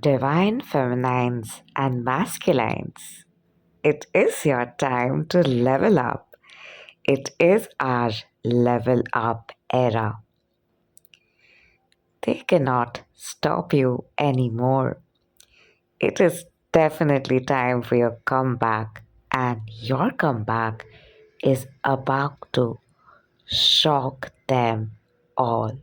Divine feminines and masculines. It is your time to level up. It is our level up era. They cannot stop you anymore. It is definitely time for your comeback, and your comeback is about to shock them all.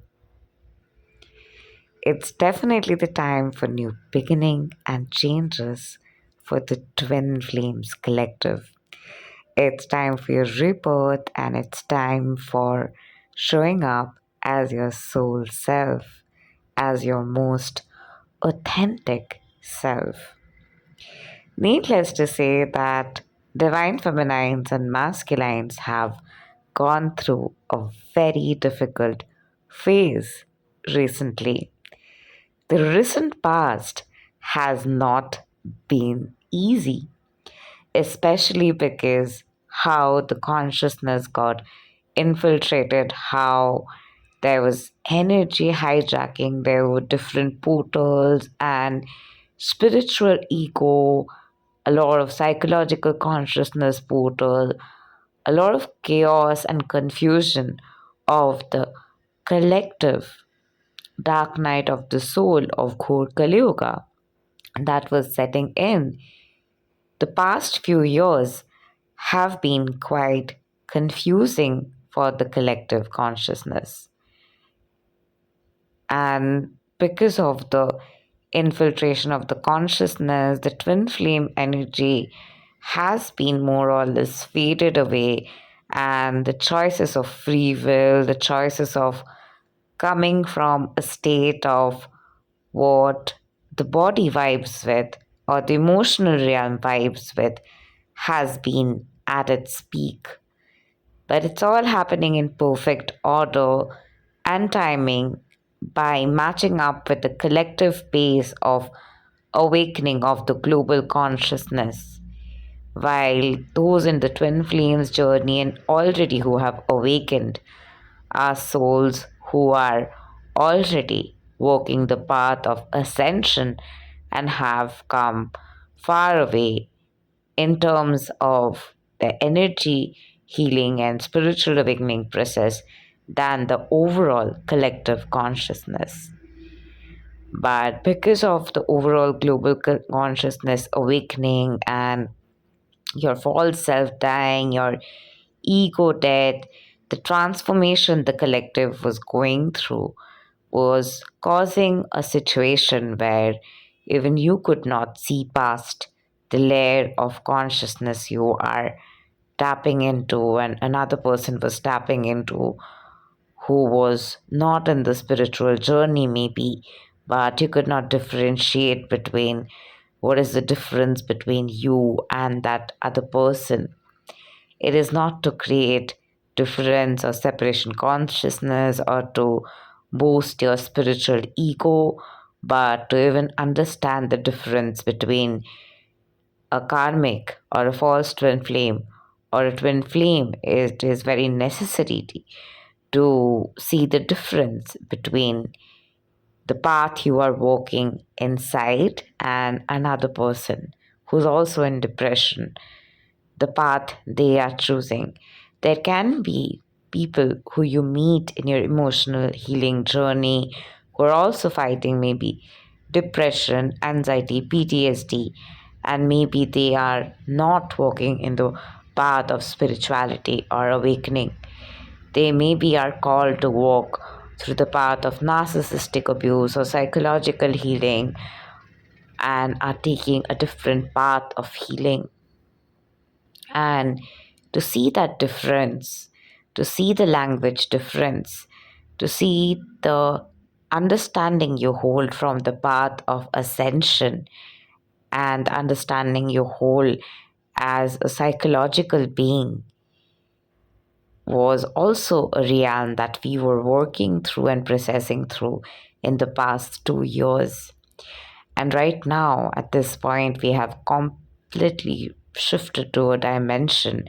It's definitely the time for new beginning and changes for the Twin Flames Collective. It's time for your rebirth and it's time for showing up as your soul self, as your most authentic self. Needless to say that divine feminines and masculines have gone through a very difficult phase recently. The recent past has not been easy, especially because how the consciousness got infiltrated, how there was energy hijacking, there were different portals and spiritual ego, a lot of psychological consciousness portal, a lot of chaos and confusion of the collective dark night of the soul of Ghor Kali Yuga that was setting in. The past few years have been quite confusing for the collective consciousness. And because of the infiltration of the consciousness, the twin flame energy has been more or less faded away, and the choices of free will, the choices of coming from a state of what the body vibes with or the emotional realm vibes with has been at its peak. But it's all happening in perfect order and timing by matching up with the collective pace of awakening of the global consciousness. While those in the twin flames journey and already who have awakened are souls who are already walking the path of ascension and have come far away in terms of the energy healing and spiritual awakening process than the overall collective consciousness. But because of the overall global consciousness awakening and your false self dying, your ego death, the transformation the collective was going through was causing a situation where even you could not see past the layer of consciousness you are tapping into, and another person was tapping into who was not in the spiritual journey, maybe, but you could not differentiate between what is the difference between you and that other person. It is not to create difference or separation consciousness or to boost your spiritual ego, but to even understand the difference between a karmic or a false twin flame or a twin flame. It is very necessary to see the difference between the path you are walking inside and another person who's also in depression, the path they are choosing. There can be people who you meet in your emotional healing journey who are also fighting maybe depression, anxiety, PTSD, and maybe they are not walking in the path of spirituality or awakening. They maybe are called to walk through the path of narcissistic abuse or psychological healing and are taking a different path of healing. And to see that difference, to see the language difference, to see the understanding you hold from the path of ascension and understanding you hold as a psychological being was also a realm that we were working through and processing through in the past 2 years. And right now, at this point, we have completely shifted to a dimension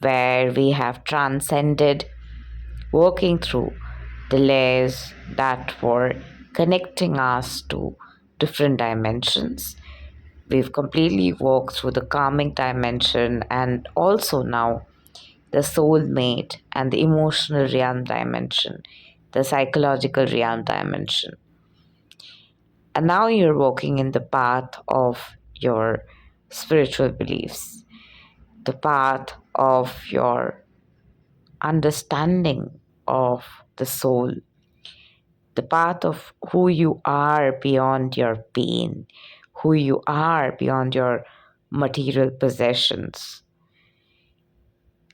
where we have transcended working through the layers that were connecting us to different dimensions. We've completely walked through the karmic dimension and also now the soulmate and the emotional realm dimension, the psychological realm dimension. And now you're walking in the path of your spiritual beliefs, the path of your understanding of the soul, the path of who you are beyond your pain, who you are beyond your material possessions.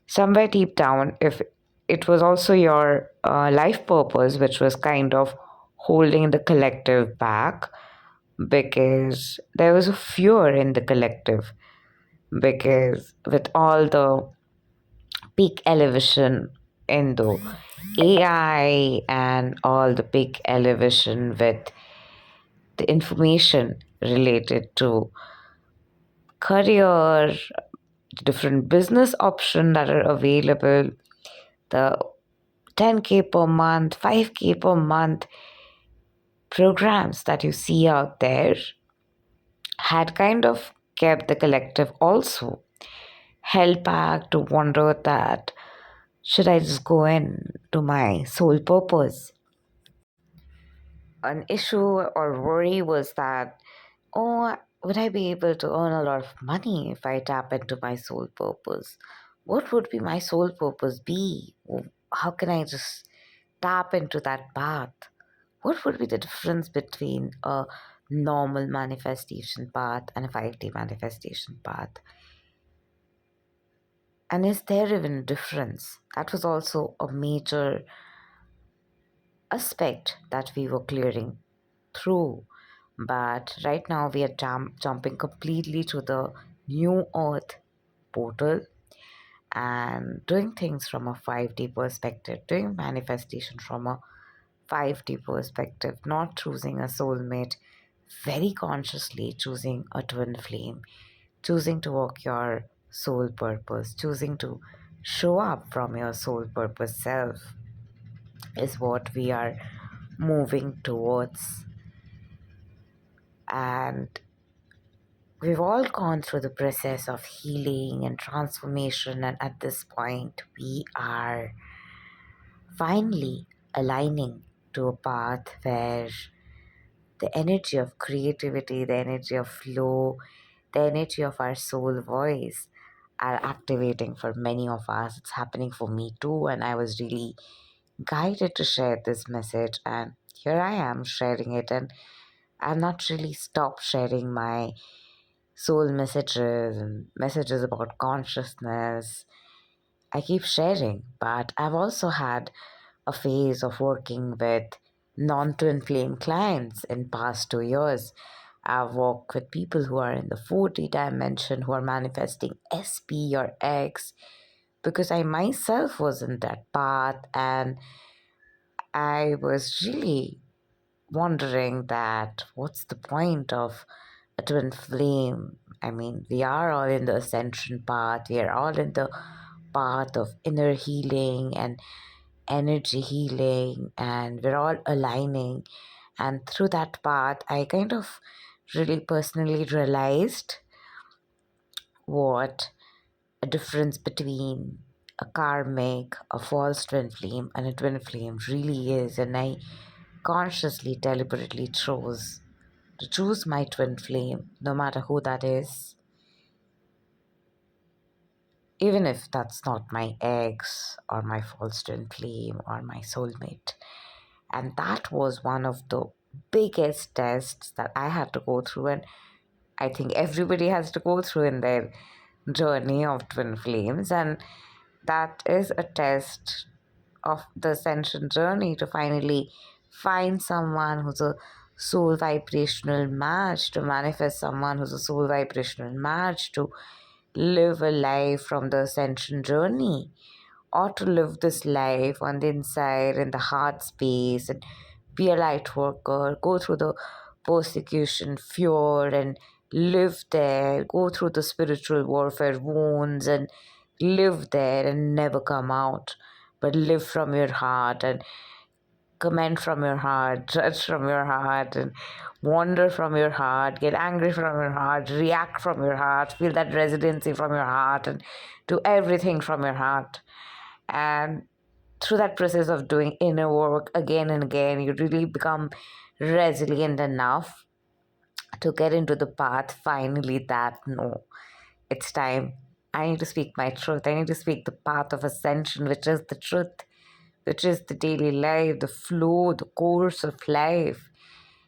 Somewhere deep down, if it was also your life purpose, which was kind of holding the collective back, because there was a fear in the collective, because with all the peak elevation in the AI and all the peak elevation with the information related to career, different business options that are available, the 10K per month, 5K per month programs that you see out there had kind of kept the collective also held back to wonder that should I just go in to my sole purpose? An issue or worry was that, oh, would I be able to earn a lot of money if I tap into my sole purpose? What would be my sole purpose be? How can I just tap into that path? What would be the difference between a normal manifestation path and a 5D manifestation path? And is there even a difference? That was also a major aspect that we were clearing through. But right now we are jumping completely to the new earth portal and doing things from a 5D perspective, doing manifestation from a 5D perspective, not choosing a soulmate, very consciously choosing a twin flame, choosing to walk your soul purpose, choosing to show up from your soul purpose self is what we are moving towards. And we've all gone through the process of healing and transformation, and at this point, we are finally aligning to a path where the energy of creativity, the energy of flow, the energy of our soul voice are activating for many of us. It's happening for me too, and I was really guided to share this message, and here I am sharing it. And I've not really stopped sharing my soul messages and messages about consciousness. I keep sharing, but I've also had a phase of working with non-twin flame clients in past 2 years. I've worked with people who are in the 4D dimension, who are manifesting SP or X, because I myself was in that path, and I was really wondering that what's the point of a twin flame? I mean, we are all in the ascension path, we are all in the path of inner healing and energy healing, and we're all aligning. And through that path, I kind of really personally realized what a difference between a karmic, a false twin flame, and a twin flame really is. And I consciously, deliberately chose to choose my twin flame, no matter who that is, even if that's not my ex or my false twin flame or my soulmate. And that was one of the biggest tests that I had to go through, and I think everybody has to go through in their journey of twin flames. And that is a test of the ascension journey, to finally find someone who's a soul vibrational match, to manifest someone who's a soul vibrational match, to live a life from the ascension journey, or to live this life on the inside in the heart space and be a light worker, go through the persecution, fear, and live there, go through the spiritual warfare wounds and live there and never come out, but live from your heart and comment from your heart, judge from your heart, and wander from your heart, get angry from your heart, react from your heart, feel that residency from your heart, and do everything from your heart. And through that process of doing inner work again and again, you really become resilient enough to get into the path finally that no, it's time. I need to speak my truth. I need to speak the path of ascension, which is the truth, which is the daily life, the flow, the course of life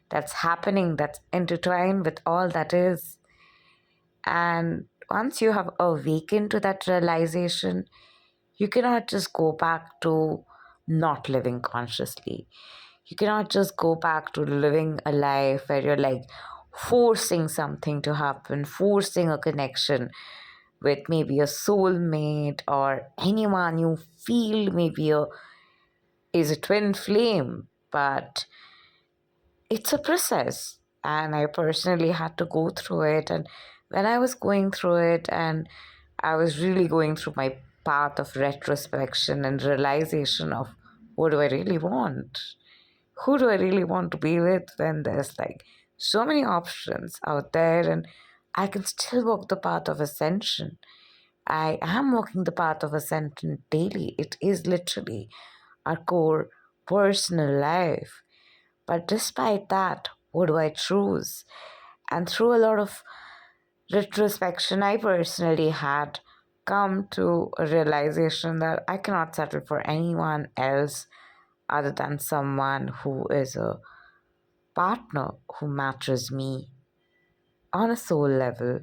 that's happening, that's intertwined with all that is. And once you have awakened to that realization, you cannot just go back to not living consciously. You cannot just go back to living a life where you're like forcing something to happen, forcing a connection with maybe a soulmate or anyone you feel maybe is a twin flame. But it's a process, and I personally had to go through it. And when I was going through it, and I was really going through my path of retrospection and realization of what do I really want, who do I really want to be with, when there's like so many options out there, and I can still walk the path of ascension. I am walking the path of ascension daily. It is literally our core personal life. But despite that, what do I choose? And through a lot of retrospection, I personally had come to a realization that I cannot settle for anyone else other than someone who is a partner who matches me on a soul level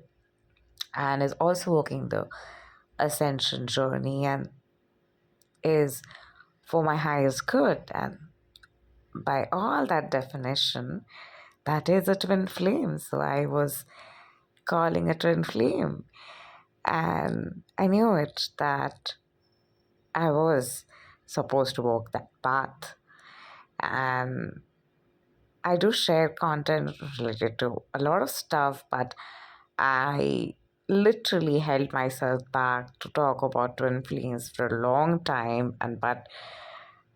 and is also walking the ascension journey and is for my highest good. And by all that definition, that is a twin flame. So I was calling a twin flame. And I knew it that I was supposed to walk that path. And I do share content related to a lot of stuff, but I literally held myself back to talk about twin flames for a long time. And but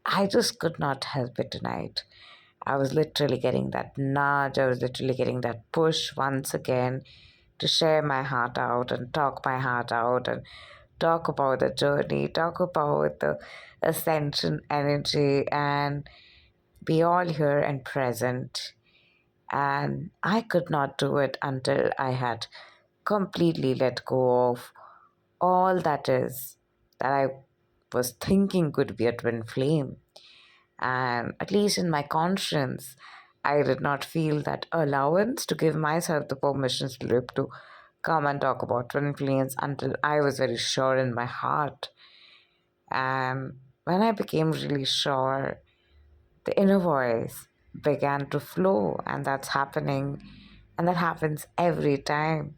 I just could not help it tonight. I was literally getting that nudge, I was literally getting that push once again to share my heart out and talk my heart out and talk about the journey, talk about the ascension energy, and be all here and present. And I could not do it until I had completely let go of all that is that I was thinking could be a twin flame. And at least in my conscience, I did not feel that allowance to give myself the permission slip to come and talk about twin flames until I was very sure in my heart. And when I became really sure, the inner voice began to flow, and that's happening, and that happens every time.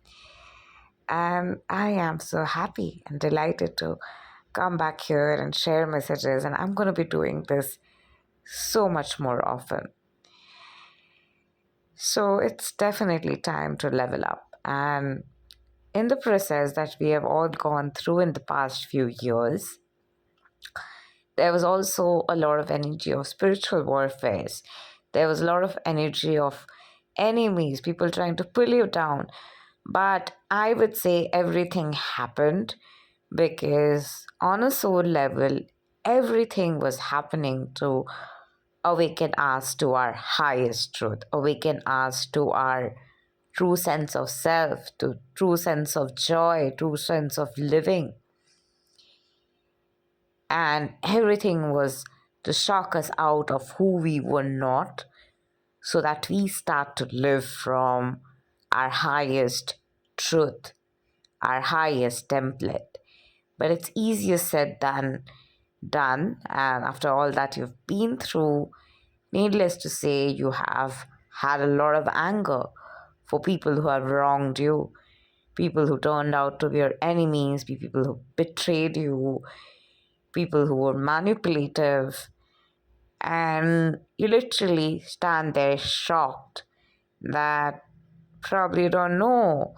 And I am so happy and delighted to come back here and share messages, and I'm going to be doing this so much more often. So it's definitely time to level up. And in the process that we have all gone through in the past few years, there was also a lot of energy of spiritual warfare. There was a lot of energy of enemies, people trying to pull you down. But I would say everything happened because on a soul level, everything was happening to awaken us to our highest truth, awaken us to our true sense of self, to true sense of joy, true sense of living. And everything was to shock us out of who we were not so that we start to live from our highest truth, our highest template. But it's easier said than done. And after all that you've been through, needless to say, you have had a lot of anger for people who have wronged you, people who turned out to be your enemies, people who betrayed you, people who were manipulative. And you literally stand there shocked that probably you don't know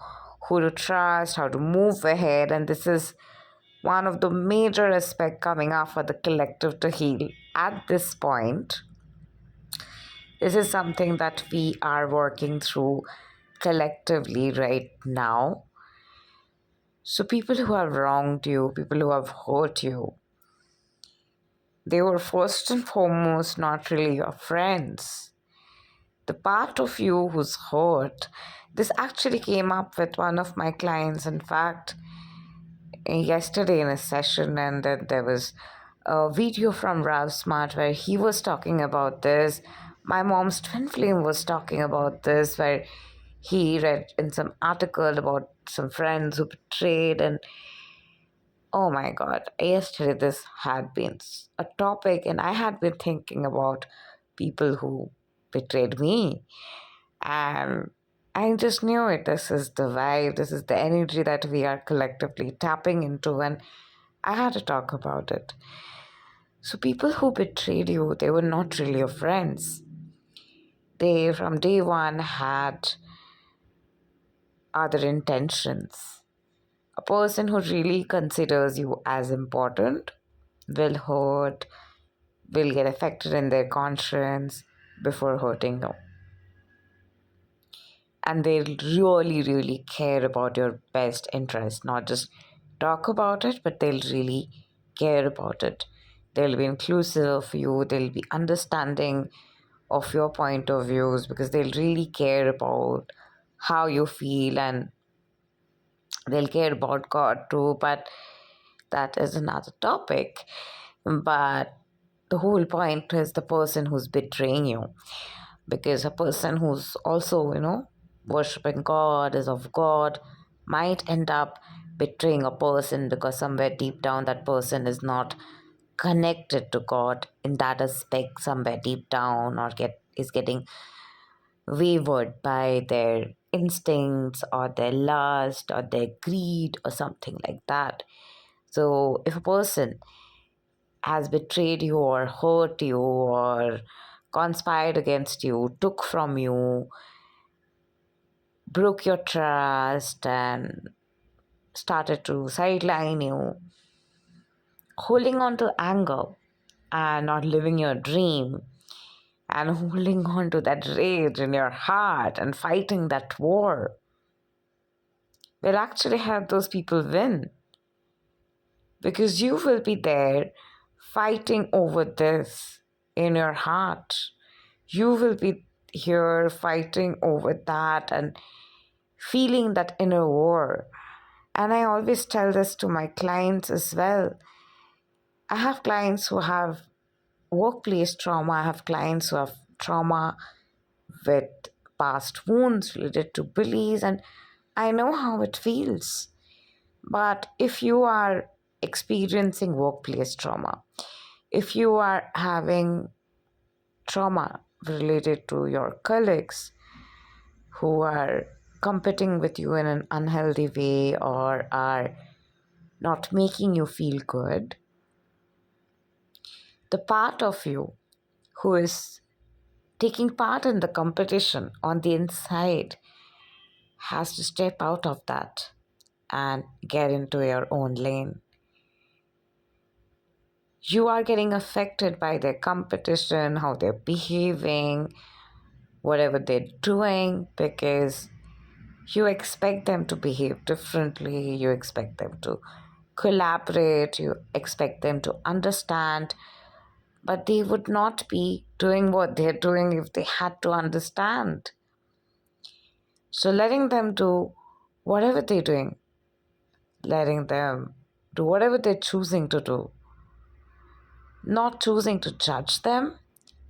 who to trust, how to move ahead. And this is one of the major aspects coming up for the collective to heal at this point. This is something that we are working through collectively right now. So, people who have wronged you, people who have hurt you, they were first and foremost not really your friends. The part of you who's hurt, this actually came up with one of my clients, in fact, yesterday in a session, and then there was a video from Rav Smart where he was talking about this. My mom's twin flame was talking about this, where he read in some article about some friends who betrayed, and oh my god, yesterday this had been a topic, and I had been thinking about people who betrayed me, and I just knew it. This is the vibe, this is the energy that we are collectively tapping into, and I had to talk about it. So, people who betrayed you, they were not really your friends. They, from day one, had other intentions. A person who really considers you as important will hurt, will get affected in their conscience before hurting you. And they really care about your best interest, not just talk about it, but they'll really care about it. They'll be inclusive of you, they'll be understanding of your point of views, because they'll really care about how you feel, and they'll care about God too, but that is another topic. But the whole point is the person who's betraying you, because a person who's also, worshipping God, is of God, might end up betraying a person because somewhere deep down that person is not connected to God in that aspect, somewhere deep down, or is getting wavered by their instincts or their lust or their greed or something like that. So if a person has betrayed you or hurt you or conspired against you, took from you, broke your trust, and started to sideline you, holding on to anger and not living your dream, and holding on to that rage in your heart and fighting that war, will actually help those people win, because you will be there fighting over this in your heart. You will be here fighting over that and feeling that inner war. And I always tell this to my clients as well. I have clients who have workplace trauma, I have clients who have trauma with past wounds related to bullies, and I know how it feels. But if you are experiencing workplace trauma, if you are having trauma related to your colleagues who are competing with you in an unhealthy way or are not making you feel good, the part of you who is taking part in the competition on the inside has to step out of that and get into your own lane. You are getting affected by their competition, how they're behaving, whatever they're doing, because you expect them to behave differently, you expect them to collaborate, you expect them to understand, but they would not be doing what they're doing if they had to understand. So letting them do whatever they're doing, letting them do whatever they're choosing to do, not choosing to judge them,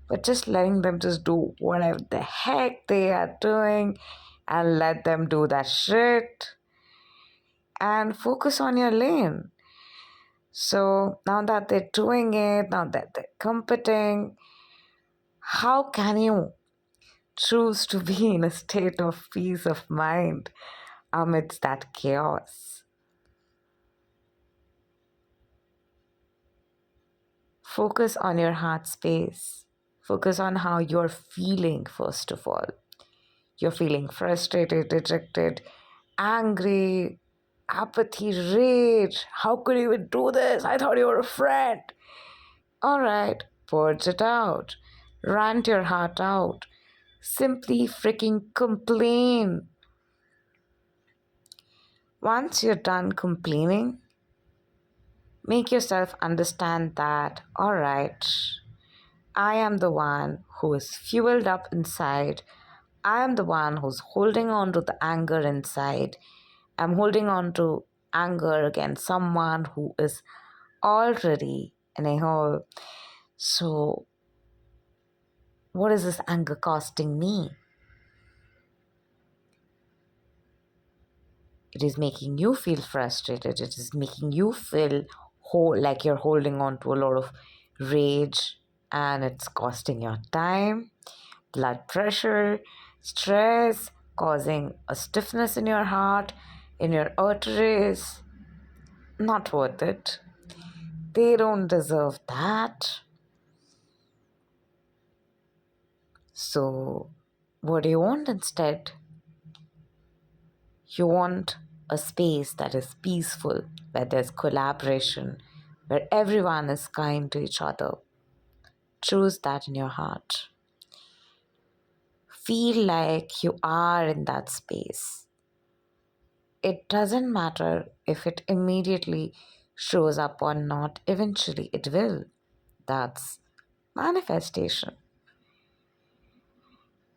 but just letting them just do whatever the heck they are doing, and let them do that shit and focus on your lane. So now that they're doing it, now that they're competing, how can you choose to be in a state of peace of mind amidst that chaos? Focus on your heart space. Focus on how you're feeling, first of all. You're feeling frustrated, dejected, angry, apathy, rage. How could you even do this? I thought you were a friend. All right, purge it out. Rant your heart out. Simply freaking complain. Once you're done complaining, make yourself understand that, alright, I am the one who is fueled up inside. I am the one who's holding on to the anger inside. I'm holding on to anger against someone who is already in a hole. So, what is this anger costing me? It is making you feel frustrated. It is making you feel like you're holding on to a lot of rage, and it's costing your time, blood pressure, stress, causing a stiffness in your heart, in your arteries. Not worth it. They don't deserve that. So, what do you want instead? You want a space that is peaceful, where there's collaboration, where everyone is kind to each other. Choose that in your heart. Feel like you are in that space. It doesn't matter if it immediately shows up or not, eventually it will. That's manifestation.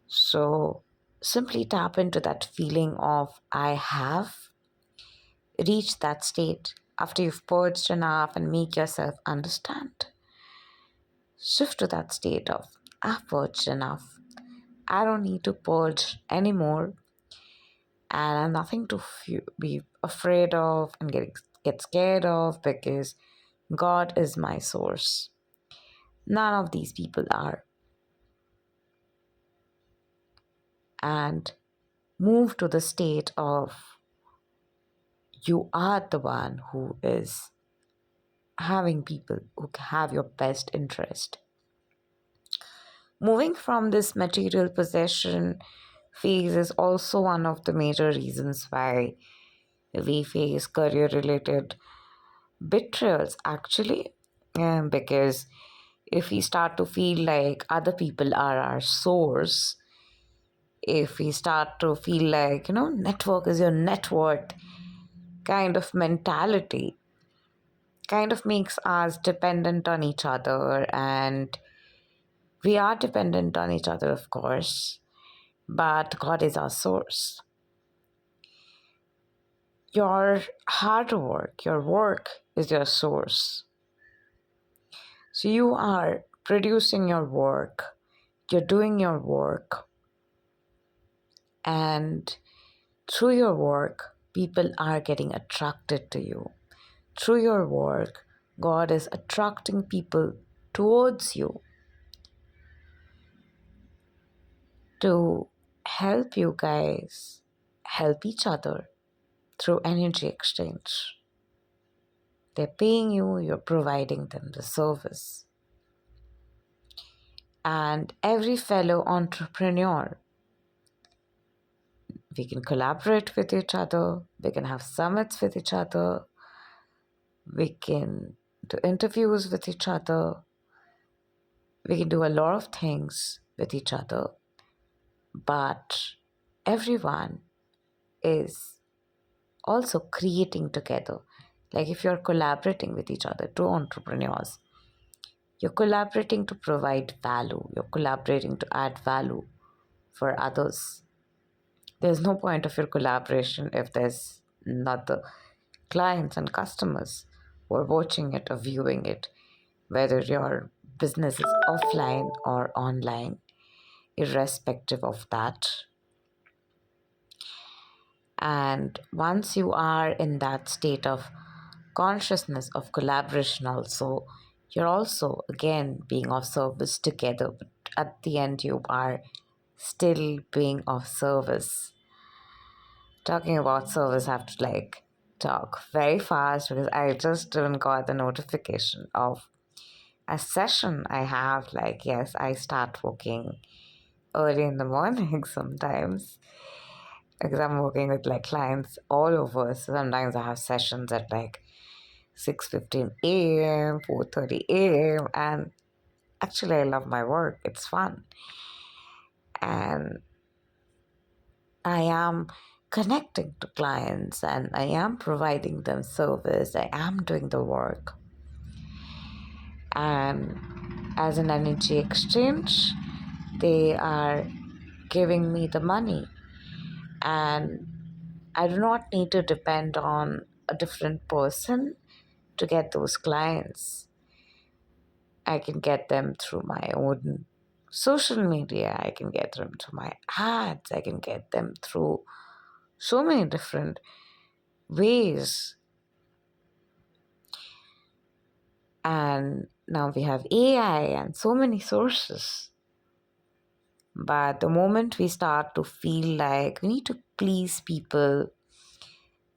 So simply tap into that feeling of I have. Reach that state after you've purged enough and make yourself understand. Shift to that state of I've purged enough. I don't need to purge anymore, and I'm nothing to be afraid of and get scared of, because God is my source. None of these people are. And move to the state of you are the one who is having people who have your best interest. Moving from this material possession phase is also one of the major reasons why we face career related betrayals, actually. Because if we start to feel like other people are our source, if we start to feel like, network is your net worth kind of mentality, kind of makes us dependent on each other. And we are dependent on each other, of course, but God is our source. Your hard work, your work is your source. So you are producing your work, you're doing your work, and through your work, people are getting attracted to you. Through your work, God is attracting people towards you to help you guys help each other through energy exchange. They're paying you, you're providing them the service. And every fellow entrepreneur, we can collaborate with each other, we can have summits with each other, we can do interviews with each other, we can do a lot of things with each other, but everyone is also creating together. Like if you're collaborating with each other, two entrepreneurs, you're collaborating to provide value, you're collaborating to add value for others. There's no point of your collaboration if there's not the clients and customers who are watching it or viewing it, whether your business is offline or online, irrespective of that. And once you are in that state of consciousness of collaboration, also, you're also again being of service together, but at the end, you are still being of service. Talking about service, I have to talk very fast because I just didn't got the notification of a session I have. Yes, I start working early in the morning sometimes because I'm working with clients all over. So sometimes I have sessions at 6:15 a.m., 4:30 a.m. And actually I love my work. It's fun. and I am connecting to clients and I am providing them service. I am doing the work. And as an energy exchange, they are giving me the money. And I do not need to depend on a different person to get those clients. I can get them through my own social media. I can get them through my ads. I can get them through so many different ways. And now we have AI and so many sources. But the moment we start to feel like we need to please people,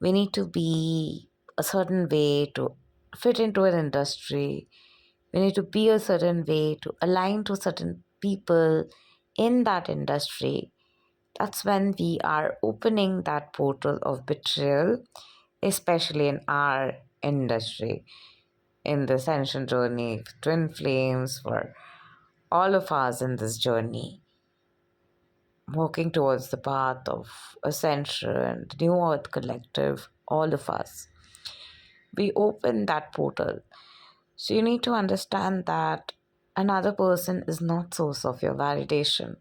we need to be a certain way to fit into an industry, we need to be a certain way to align to certain people in that industry, that's when we are opening that portal of betrayal, especially in our industry, in the ascension journey, twin flames, for all of us in this journey, walking towards the path of ascension, the new earth collective, all of us. We open that portal. So you need to understand that another person is not source of your validation.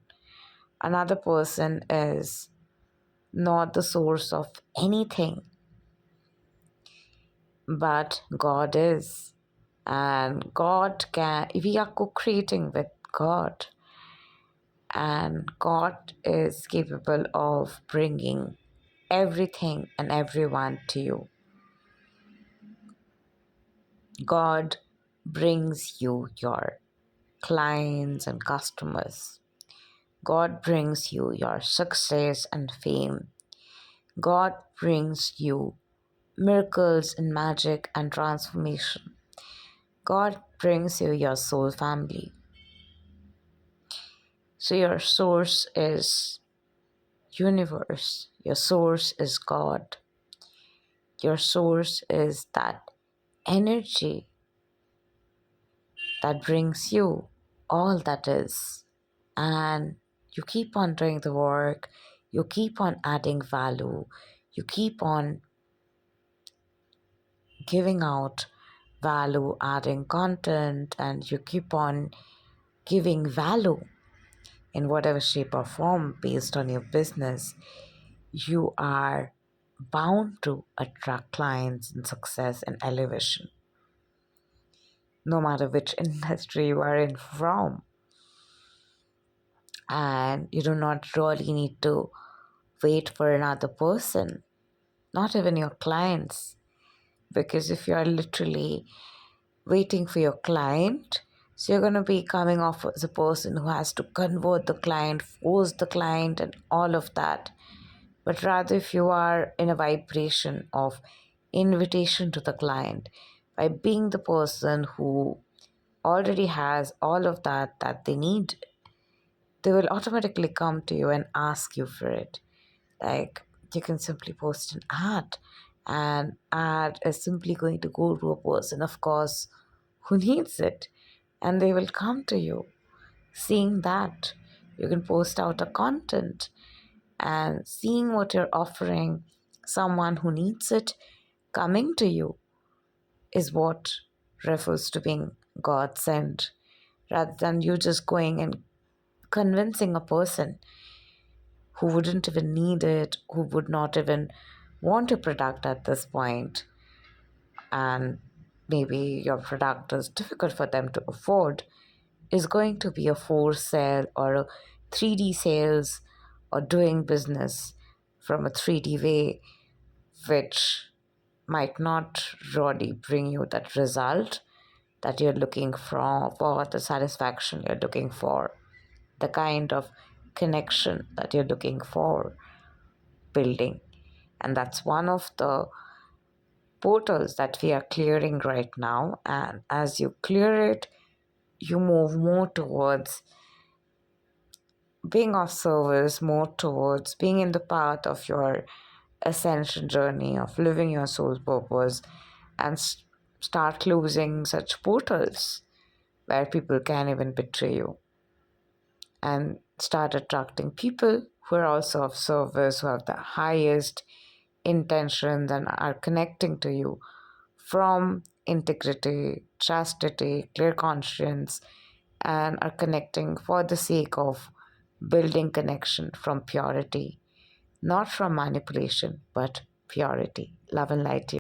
Another person is not the source of anything, but God is. And we are co-creating with God. And God is capable of bringing everything and everyone to you. God brings you your clients and customers. God brings you your success and fame. God brings you miracles and magic and transformation. God brings you your soul family. So your source is universe. Your source is God. Your source is that energy that brings you all that is. And you keep on doing the work, you keep on adding value, you keep on giving out value, adding content, and you keep on giving value in whatever shape or form based on your business, you are bound to attract clients and success and elevation, no matter which industry you are in from. And you do not really need to wait for another person, not even your clients. Because if you are literally waiting for your client, so you're going to be coming off as a person who has to convert the client, force the client, and all of that. But rather, if you are in a vibration of invitation to the client, by being the person who already has all of that they need, they will automatically come to you and ask you for it. Like, you can simply post an ad, and ad is simply going to go to a person, of course, who needs it, and they will come to you. Seeing that, you can post out a content, and seeing what you're offering someone who needs it coming to you is what refers to being God sent, rather than you just going and convincing a person who wouldn't even need it, who would not even want a product at this point, and maybe your product is difficult for them to afford, is going to be a force sale or a 3D sales, or doing business from a 3D way, which might not really bring you that result that you're looking for the satisfaction you're looking for, the kind of connection that you're looking for building. And that's one of the portals that we are clearing right now. And as you clear it, you move more towards being of service, more towards being in the path of your ascension journey, of living your soul's purpose, and start closing such portals where people can even betray you. and start attracting people who are also of service, who have the highest intentions and are connecting to you from integrity, chastity, clear conscience, and are connecting for the sake of building connection from purity, not from manipulation, but purity. Love and light to you.